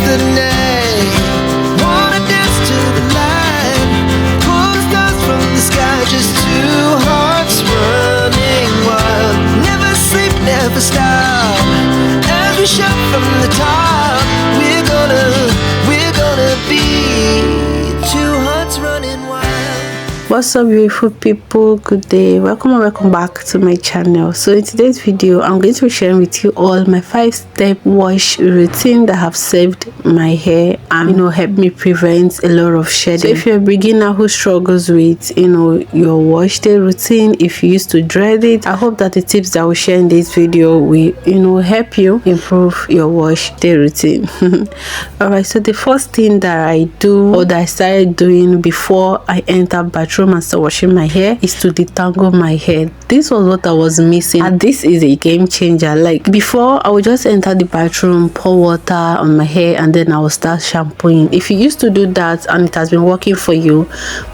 yesterday. Wanna dance to the light, pull the stars from the sky, just two hearts running wild. Never sleep, never stop, as we shout from the top. We're gonna be two hearts running wild. What's up, beautiful people? Good day, welcome and welcome back to my channel. So in today's video, I'm going to be sharing with you all my 5-step wash routine that have saved my hair and help me prevent a lot of shedding. So if you're a beginner who struggles with your wash day routine, if you used to dread it, I hope that the tips that we share in this video will help you improve your wash day routine. All right, so the first thing that I do, or that I started doing before I enter bathroom and start washing my hair, is to detangle my hair. This was what I was missing, and this is a game changer. Like before, I would just enter the bathroom, pour water on my hair, and then I will start shampooing. If you used to do that and it has been working for you,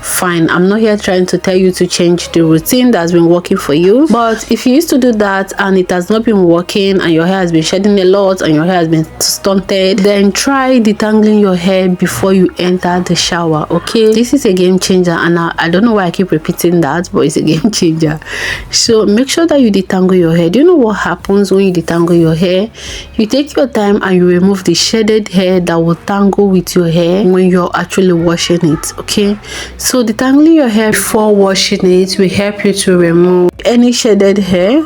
fine. I'm not here trying to tell you to change the routine that's been working for you, but if you used to do that and it has not been working and your hair has been shedding a lot and your hair has been stunted, then try detangling your hair before you enter the shower. Okay, this is a game changer, and I don't know why I keep repeating that, but it's a game changer. So make sure that you detangle your hair. Do you know what happens when you detangle your hair? You take your time and you remove the shedded hair that will tangle with your hair when you're actually washing it. Okay, so detangling your hair before washing it will help you to remove any shedded hair.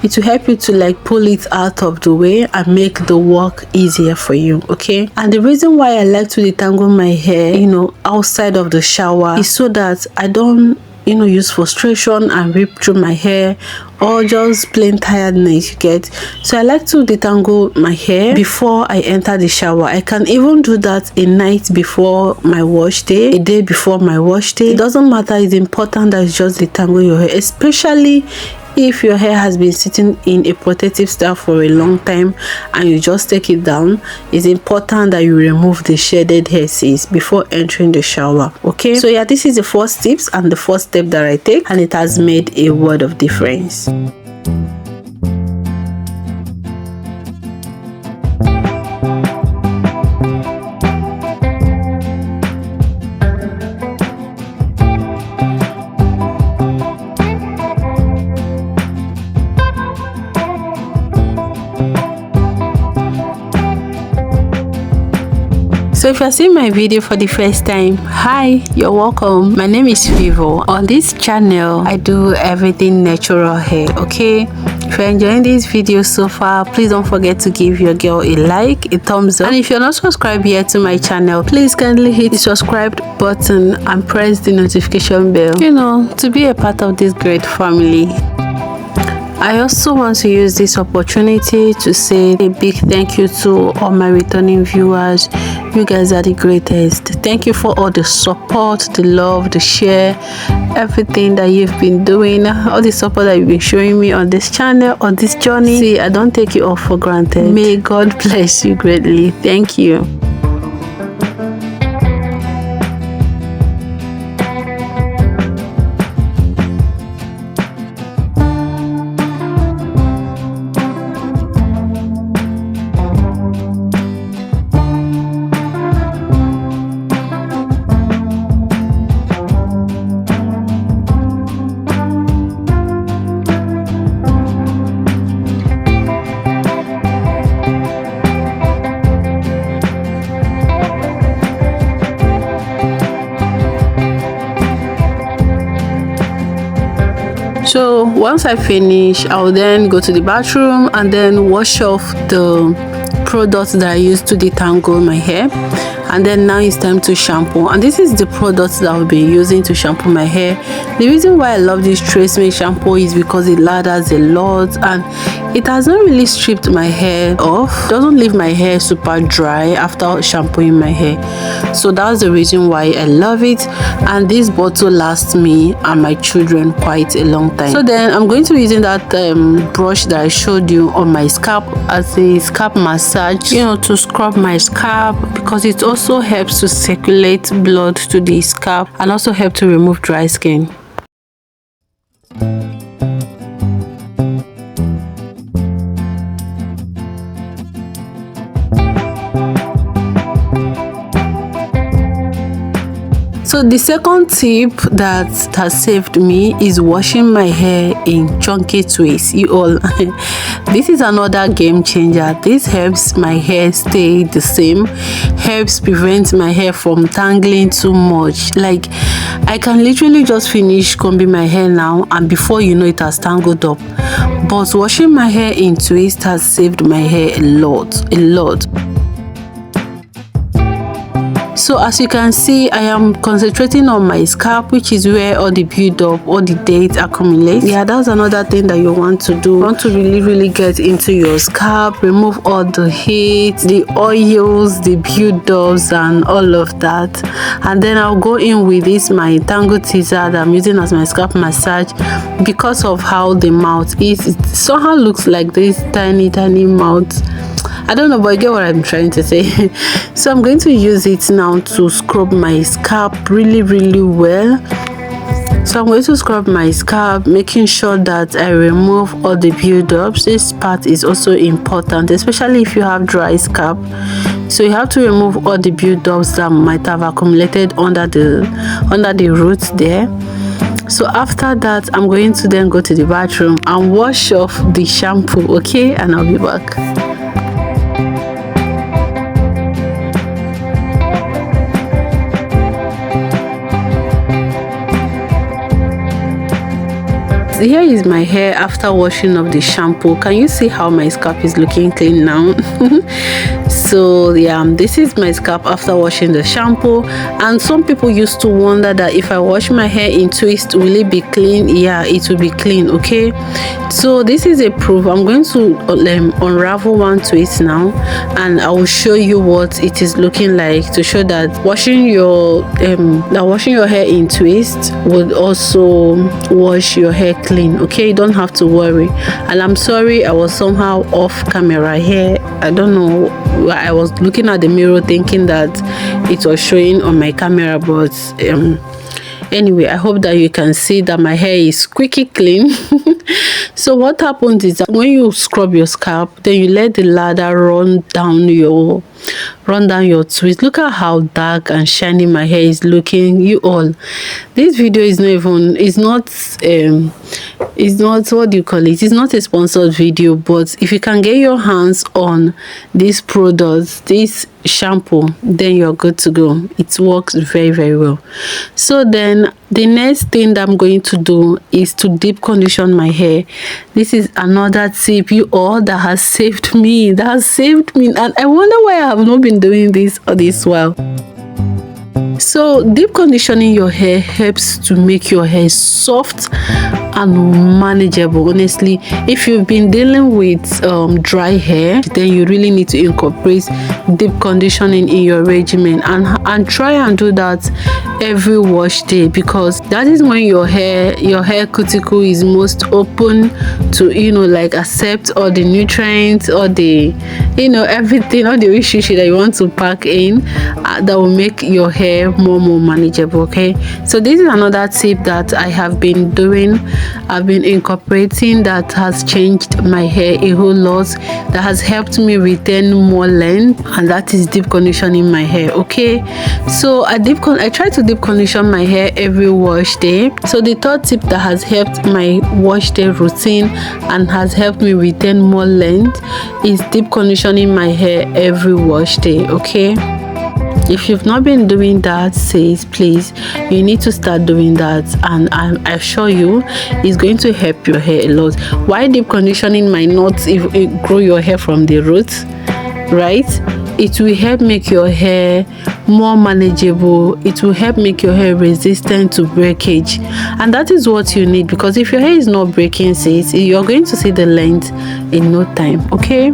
It will help you to pull it out of the way and make the work easier for you. Okay, and the reason why I like to detangle my hair outside of the shower is so that I don't use frustration and rip through my hair, or just plain tiredness, you get. So I like to detangle my hair before I enter the shower. I can even do that a night before my wash day, a day before my wash day. It doesn't matter. It's important that you just detangle your hair, especially if your hair has been sitting in a protective style for a long time and you just take it down. It's important that you remove the shedded hair before entering the shower. Okay, so yeah, this is the first tips and the first step that I take, and it has made a world of difference. So if you're seeing my video for the first time, hi, you're welcome. My name is Vivo. On this channel, I do everything natural hair. Okay, if you're enjoying this video so far, please don't forget to give your girl a like, a thumbs up, and if you're not subscribed yet to my channel, please kindly hit the subscribe button and press the notification bell, to be a part of this great family. I also want to use this opportunity to say a big thank you to all my returning viewers. You guys are the greatest. Thank you for all the support, the love, the share, everything that you've been doing, all the support that you've been showing me on this channel, on this journey. See, I don't take it all for granted. May God bless you greatly. Thank you. So once I finish, I'll then go to the bathroom and then wash off the products that I used to detangle my hair. And then now it's time to shampoo, and this is the products that I'll be using to shampoo my hair. The reason why I love this Trace shampoo is because it lathers a lot and it has not really stripped my hair off. It doesn't leave my hair super dry after shampooing my hair. So that's the reason why I love it, and this bottle lasts me and my children quite a long time. So then I'm going to be using that brush that I showed you on my scalp as a scalp massage, to scrub my scalp, because it also helps to circulate blood to the scalp and also help to remove dry skin. So the second tip that has saved me is washing my hair in chunky twists. You all, this is another game changer. This helps my hair stay the same, helps prevent my hair from tangling too much. Like, I can literally just finish combing my hair now, and before you know it has tangled up. But washing my hair in twist has saved my hair a lot. So as you can see, I am concentrating on my scalp, which is where all the build-up, all the dirt accumulates. Yeah, that's another thing that you want to do. You want to really get into your scalp, remove all the heat, the oils, the build-ups, and all of that. And then I'll go in with this my tangle teaser that I'm using as my scalp massage. Because of how the mouth is, it somehow looks like this tiny mouth. I don't know, but you get what I'm trying to say. So I'm going to use it now to scrub my scalp really well. So I'm going to scrub my scalp, making sure that I remove all the build-ups. This part is also important, especially if you have dry scalp. So you have to remove all the build-ups that might have accumulated under the roots there. So after that, I'm going to then go to the bathroom and wash off the shampoo, okay? And I'll be back. Here is my hair after washing off the shampoo. Can you see how my scalp is looking clean now? So yeah, this is my scalp after washing the shampoo. And some people used to wonder that if I wash my hair in twist, will it be clean? Yeah, it will be clean, okay? So this is a proof. I'm going to unravel one twist now, and I will show you what it is looking like, to show that washing your hair in twist would also wash your hair clean, okay? You don't have to worry. And I'm sorry, I was somehow off camera here. I don't know, I was looking at the mirror thinking that it was showing on my camera, but anyway, I hope that you can see that my hair is squeaky clean. So what happens is that when you scrub your scalp, then you let the lather run down your twist. Look at how dark and shiny my hair is looking. You all, this video is not what do you call it, it's not a sponsored video, but if you can get your hands on these products, this shampoo, then you're good to go. It works very well. So then the next thing that I'm going to do is to deep condition my hair. This is another tip, you all, that has saved me. And I wonder why I have not been doing this all this while. So deep conditioning your hair helps to make your hair soft and manageable. Honestly, if you've been dealing with dry hair, then you really need to incorporate deep conditioning in your regimen, and try and do that every wash day, because that is when your hair cuticle is most open to, like, accept all the nutrients, all the everything, all the issues that you want to pack in, that will make your hair more manageable. Okay, so this is another tip that I have been doing. I've been incorporating, that has changed my hair a whole lot, that has helped me retain more length, and that is deep conditioning my hair. Okay, so I try to deep condition my hair every wash day. So the third tip that has helped my wash day routine and has helped me retain more length is deep conditioning my hair every wash day. Okay, if you've not been doing that, please, you need to start doing that, and I assure you it's going to help your hair a lot. Why deep conditioning might not grow your hair from the roots, right? It will help make your hair more manageable. It will help make your hair resistant to breakage, and that is what you need, because if your hair is not breaking, you're going to see the length in no time. Okay,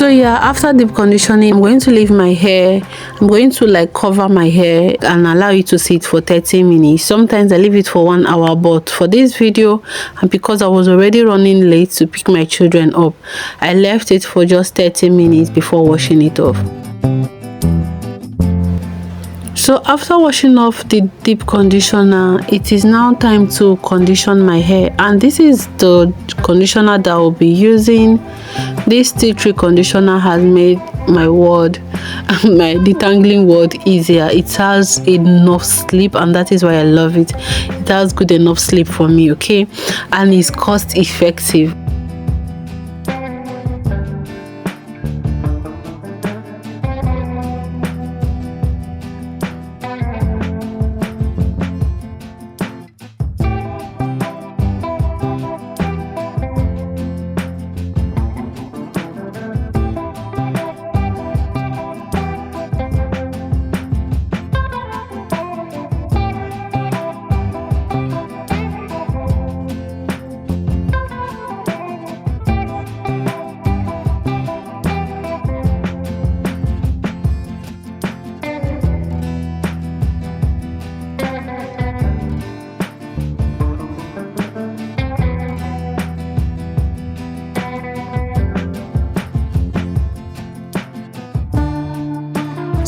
yeah, after deep conditioning, I'm going to leave my hair. I'm going to like cover my hair and allow it to sit for 30 minutes. Sometimes I leave it for 1 hour, but for this video, and because I was already running late to pick my children up, I left it for just 30 minutes before washing it off. So after washing off the deep conditioner, it is now time to condition my hair, and this is the conditioner that I'll be using. This tea tree conditioner has made my detangling word easier. It has enough sleep, and that is why I love it. It has good enough sleep for me, okay, and it's cost effective.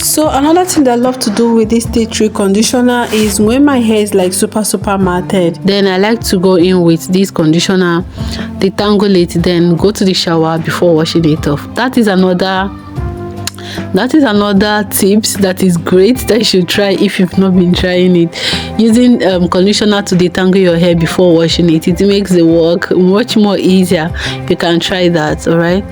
So another thing that I love to do with this tea tree conditioner is when my hair is like super matted, then I like to go in with this conditioner, detangle it, then go to the shower before washing it off. That is another tips that is great that you should try if you've not been trying it. Using conditioner to detangle your hair before washing it, it makes the work much more easier. You can try that. All right.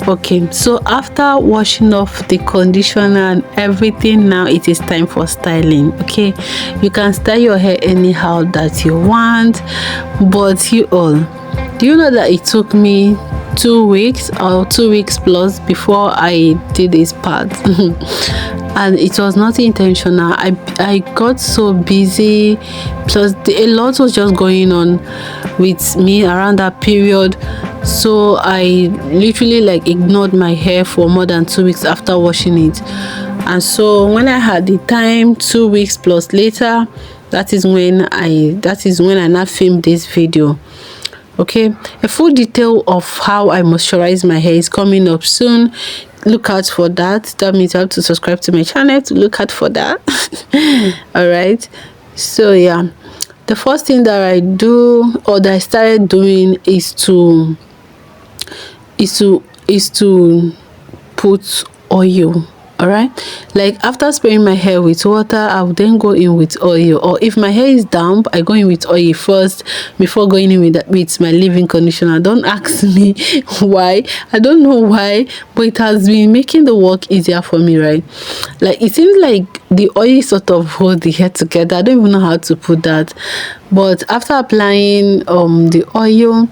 Okay, so after washing off the conditioner and everything, now it is time for styling. Okay, you can style your hair anyhow that you want, but do you know that it took me 2 weeks or 2 weeks plus before I did this part? And it was not intentional. I got so busy, plus a lot was just going on with me around that period, so I literally like ignored my hair for more than 2 weeks after washing it. And so when I had the time, 2 weeks plus later, that is when I now filmed this video. Okay, a full detail of how I moisturize my hair is coming up soon. Look out for that. That means you have to subscribe to my channel to look out for that. All right, so yeah, the first thing that I do, or that I started doing, is to put oil. All right, like after spraying my hair with water, I will then go in with oil, or if my hair is damp, I go in with oil first before going in with my leave-in conditioner. Don't ask me why. I don't know why, but it has been making the work easier for me, right? Like it seems like the oil sort of hold the hair together. I don't even know how to put that, but after applying the oil,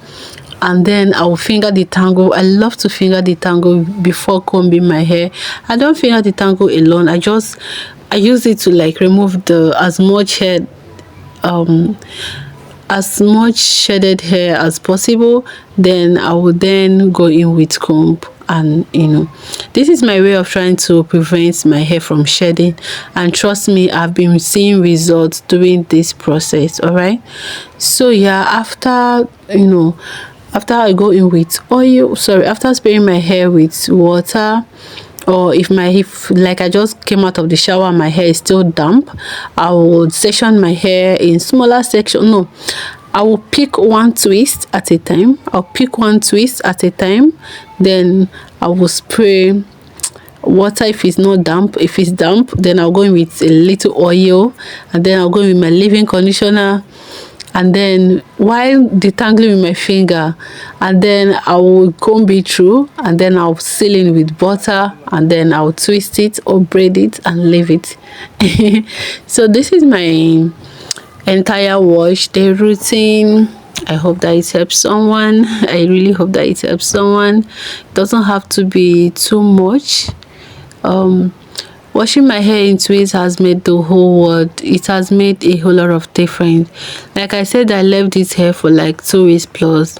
and then I will finger detangle. I love to finger detangle before combing my hair. I don't finger detangle alone. I use it to like remove as much shaded hair as possible. Then I will then go in with comb, and this is my way of trying to prevent my hair from shedding, and trust me, I've been seeing results during this process. All right, so yeah, after I go in with oil, after spraying my hair with water, or if like I just came out of the shower, my hair is still damp, I will section my hair in smaller section. No, I will pick one twist at a time. Then I will spray water if it's not damp. If it's damp, then I'll go in with a little oil, and then I'll go in with my leave-in conditioner, and then while detangling with my finger, and then I will comb it through, and then I'll seal it with butter, and then I'll twist it or braid it and leave it. So this is my entire wash day routine. I hope that it helps someone. I really hope that it helps someone. It doesn't have to be too much. Washing my hair in twists has made the whole world. It has made a whole lot of difference. Like I said, I left this hair for like 2 weeks plus.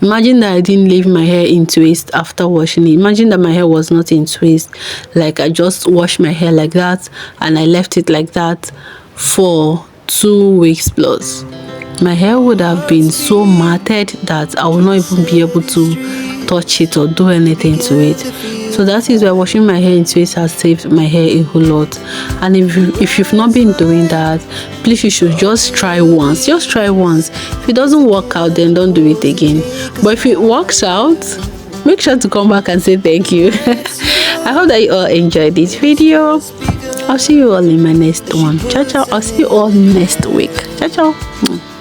Imagine that I didn't leave my hair in twist after washing it. Imagine that my hair was not in twist. Like I just washed my hair like that and I left it like that for 2 weeks plus. My hair would have been so matted that I would not even be able to touch it or do anything to it. So that is why washing my hair in twist has saved my hair a whole lot. And if you've not been doing that, please, you should just try once. Just try once. If it doesn't work out, then don't do it again. But if it works out, make sure to come back and say thank you. I hope that you all enjoyed this video. I'll see you all in my next one. Ciao ciao. I'll see you all next week. Ciao ciao.